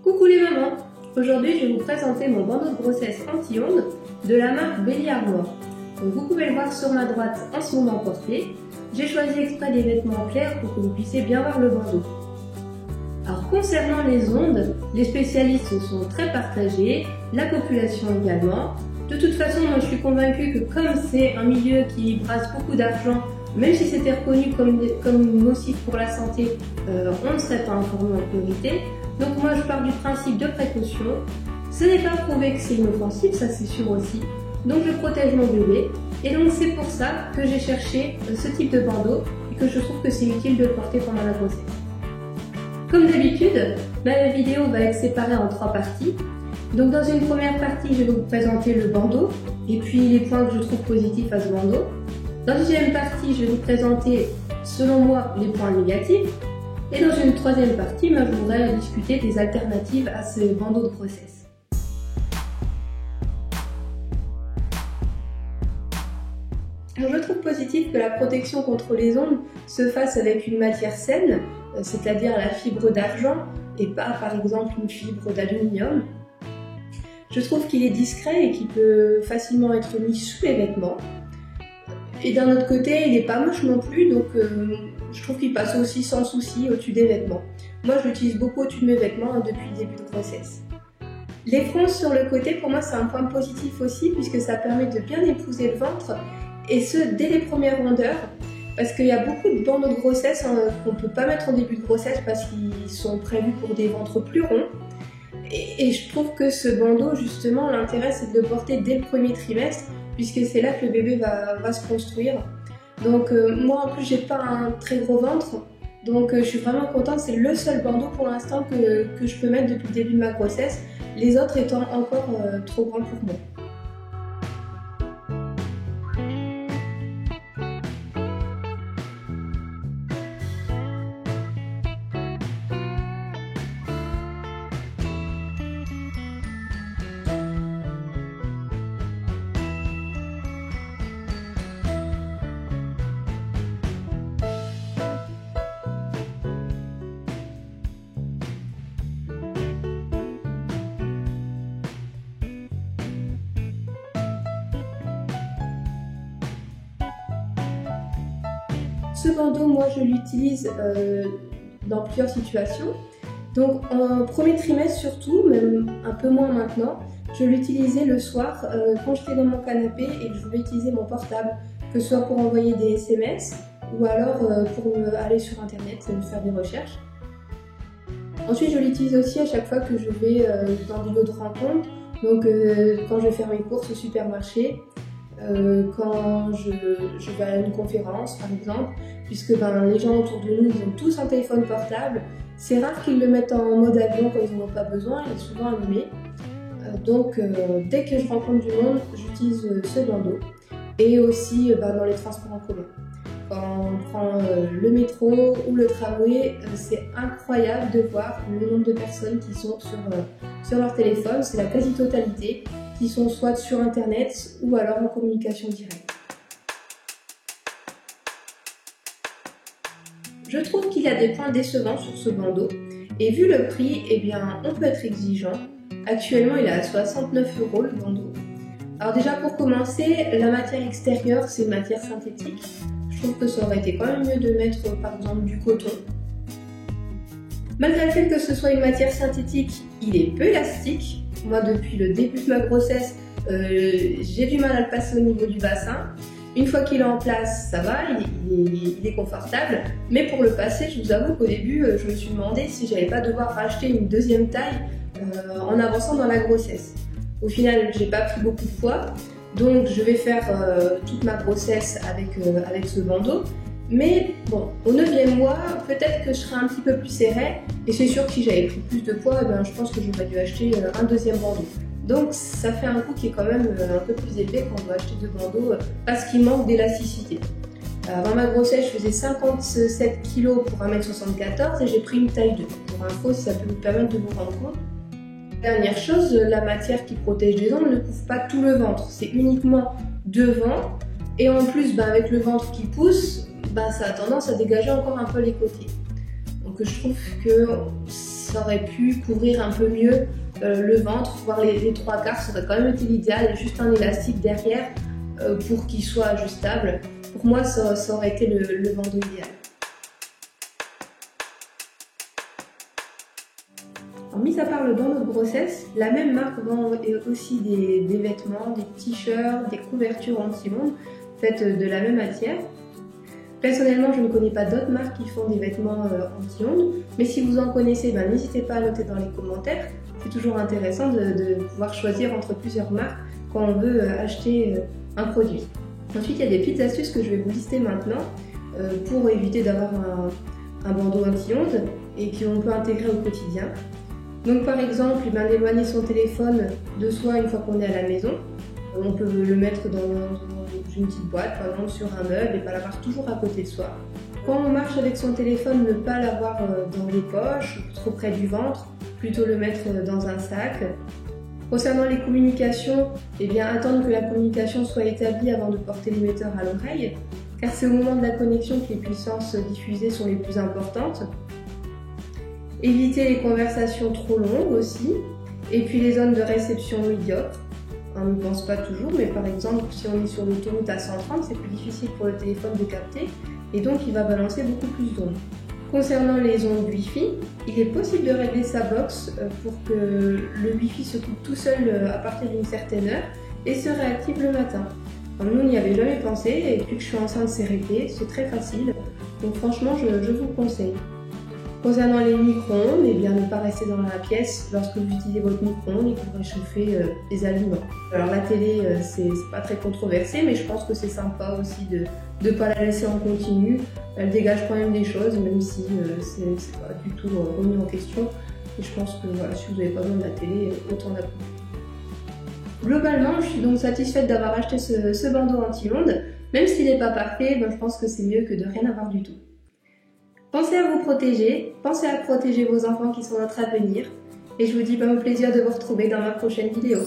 Coucou les mamans! Aujourd'hui je vais vous présenter mon bandeau de grossesse anti-ondes de la marque Belly Armor. Donc vous pouvez le voir sur ma droite en ce moment porté. J'ai choisi exprès des vêtements clairs pour que vous puissiez bien voir le bandeau. Alors concernant les ondes, les spécialistes sont très partagés, la population également. De toute façon, moi je suis convaincue que comme c'est un milieu qui brasse beaucoup d'argent, même si c'était reconnu comme nocif pour la santé, on ne serait pas informé en priorité. Donc moi je pars du principe de précaution. Ce n'est pas prouvé que c'est inoffensif, ça c'est sûr aussi. Donc je protège mon bébé. Et donc c'est pour ça que j'ai cherché ce type de bandeau et que je trouve que c'est utile de le porter pendant la grossesse. Comme d'habitude, ma vidéo va être séparée en 3 parties. Donc dans une première partie, je vais vous présenter le bandeau et puis les points que je trouve positifs à ce bandeau. Dans la deuxième partie, je vais vous présenter, selon moi, les points négatifs. Et dans une troisième partie, je voudrais discuter des alternatives à ce bandeau de grossesse. Alors, je trouve positif que la protection contre les ondes se fasse avec une matière saine, c'est-à-dire la fibre d'argent et pas par exemple une fibre d'aluminium. Je trouve qu'il est discret et qu'il peut facilement être mis sous les vêtements. Et d'un autre côté, il n'est pas moche non plus, donc je trouve qu'il passe aussi sans souci au-dessus des vêtements. Moi, je l'utilise beaucoup au-dessus de mes vêtements depuis le début de grossesse. Les fronces sur le côté, pour moi, c'est un point positif aussi, puisque ça permet de bien épouser le ventre, et ce, dès les premières rondeurs, parce qu'il y a beaucoup de bandeaux de grossesse qu'on ne peut pas mettre en début de grossesse parce qu'ils sont prévus pour des ventres plus ronds. Et je trouve que ce bandeau, justement, l'intérêt, c'est de le porter dès le premier trimestre, puisque c'est là que le bébé va se construire. Donc moi, en plus, j'ai pas un très gros ventre, donc je suis vraiment contente. C'est le seul bandeau pour l'instant que je peux mettre depuis le début de ma grossesse, les autres étant encore trop grands pour moi. Ce bandeau, moi, je l'utilise dans plusieurs situations. Donc, en premier trimestre surtout, même un peu moins maintenant, je l'utilisais le soir quand j'étais dans mon canapé et que je voulais utiliser mon portable, que ce soit pour envoyer des SMS ou alors pour aller sur Internet faire des recherches. Ensuite, je l'utilise aussi à chaque fois que je vais dans des lieux de rencontre, donc quand je vais faire mes courses au supermarché, quand je vais à une conférence par exemple, puisque les gens autour de nous ils ont tous un téléphone portable, c'est rare qu'ils le mettent en mode avion quand ils n'en ont pas besoin, il est souvent allumé. Donc dès que je rencontre du monde, j'utilise ce bandeau. Et aussi dans les transports en commun. Quand on prend le métro ou le tramway, c'est incroyable de voir le nombre de personnes qui sont sur leur téléphone, c'est la quasi-totalité, qui sont soit sur internet ou alors en communication directe. Je trouve qu'il y a des points décevants sur ce bandeau et vu le prix, eh bien, on peut être exigeant. Actuellement, il est à 69 € le bandeau. Alors déjà pour commencer, la matière extérieure, c'est une matière synthétique. Je trouve que ça aurait été quand même mieux de mettre par exemple du coton. Malgré le fait que ce soit une matière synthétique, il est peu élastique. Moi, depuis le début de ma grossesse, j'ai du mal à le passer au niveau du bassin. Une fois qu'il est en place, ça va, il est confortable. Mais pour le passer, je vous avoue qu'au début, je me suis demandé si j'allais pas devoir racheter une deuxième taille en avançant dans la grossesse. Au final, j'ai pas pris beaucoup de poids, donc je vais faire toute ma grossesse avec ce bandeau. Mais bon, au 9e mois, peut-être que je serai un petit peu plus serrée. Et c'est sûr que si j'avais pris plus de poids, je pense que j'aurais dû acheter un deuxième bandeau. Donc ça fait un coût qui est quand même un peu plus élevé quand on doit acheter 2 bandeaux parce qu'il manque d'élasticité. Avant ma grossesse, je faisais 57 kg pour 1m74 et j'ai pris une taille 2. Pour info, si ça peut vous permettre de vous rendre compte. Dernière chose, la matière qui protège les ondes ne couvre pas tout le ventre. C'est uniquement devant. Et en plus, avec le ventre qui pousse, ça a tendance à dégager encore un peu les côtés. Donc je trouve que ça aurait pu couvrir un peu mieux le ventre, voire les trois quarts, ça aurait quand même été l'idéal, juste un élastique derrière pour qu'il soit ajustable. Pour moi, ça aurait été le bandeau idéal. Alors, mis à part le bandeau de grossesse, la même marque vend aussi des vêtements, des t-shirts, des couvertures anti-ondes faites de la même matière. Personnellement, je ne connais pas d'autres marques qui font des vêtements anti-ondes, mais si vous en connaissez, n'hésitez pas à noter dans les commentaires. C'est toujours intéressant de pouvoir choisir entre plusieurs marques quand on veut acheter un produit. Ensuite, il y a des petites astuces que je vais vous lister maintenant pour éviter d'avoir un bandeau anti-ondes et qu'on peut intégrer au quotidien. Donc par exemple, éloigner son téléphone de soi une fois qu'on est à la maison. On peut le mettre dans une petite boîte, par exemple sur un meuble, et pas l'avoir toujours à côté de soi. Quand on marche avec son téléphone, ne pas l'avoir dans les poches, trop près du ventre, plutôt le mettre dans un sac. Concernant les communications, attendre que la communication soit établie avant de porter l'émetteur à l'oreille, car c'est au moment de la connexion que les puissances diffusées sont les plus importantes. Éviter les conversations trop longues aussi, et puis les zones de réception médiocres. On ne pense pas toujours, mais par exemple, si on est sur l'autoroute à 130, c'est plus difficile pour le téléphone de capter, et donc il va balancer beaucoup plus d'ondes. Concernant les ondes Wi-Fi, il est possible de régler sa box pour que le Wi-Fi se coupe tout seul à partir d'une certaine heure et se réactive le matin. Alors nous, on n'y avait jamais pensé, et depuis que je suis enceinte, c'est réglé, c'est très facile, donc franchement, je vous le conseille. Concernant les micro-ondes, ne pas rester dans la pièce lorsque vous utilisez votre micro-ondes et que vous réchauffez les aliments. Alors la télé, c'est pas très controversé, mais je pense que c'est sympa aussi de ne pas la laisser en continu. Elle dégage quand même des choses, même si c'est pas du tout remis en question. Et je pense que voilà, si vous n'avez pas besoin de la télé, autant la couper. Globalement, je suis donc satisfaite d'avoir acheté ce bandeau anti-ondes. Même s'il n'est pas parfait, je pense que c'est mieux que de rien avoir du tout. Pensez à vous protéger, pensez à protéger vos enfants qui sont notre avenir, et je vous dis au plaisir de vous retrouver dans ma prochaine vidéo.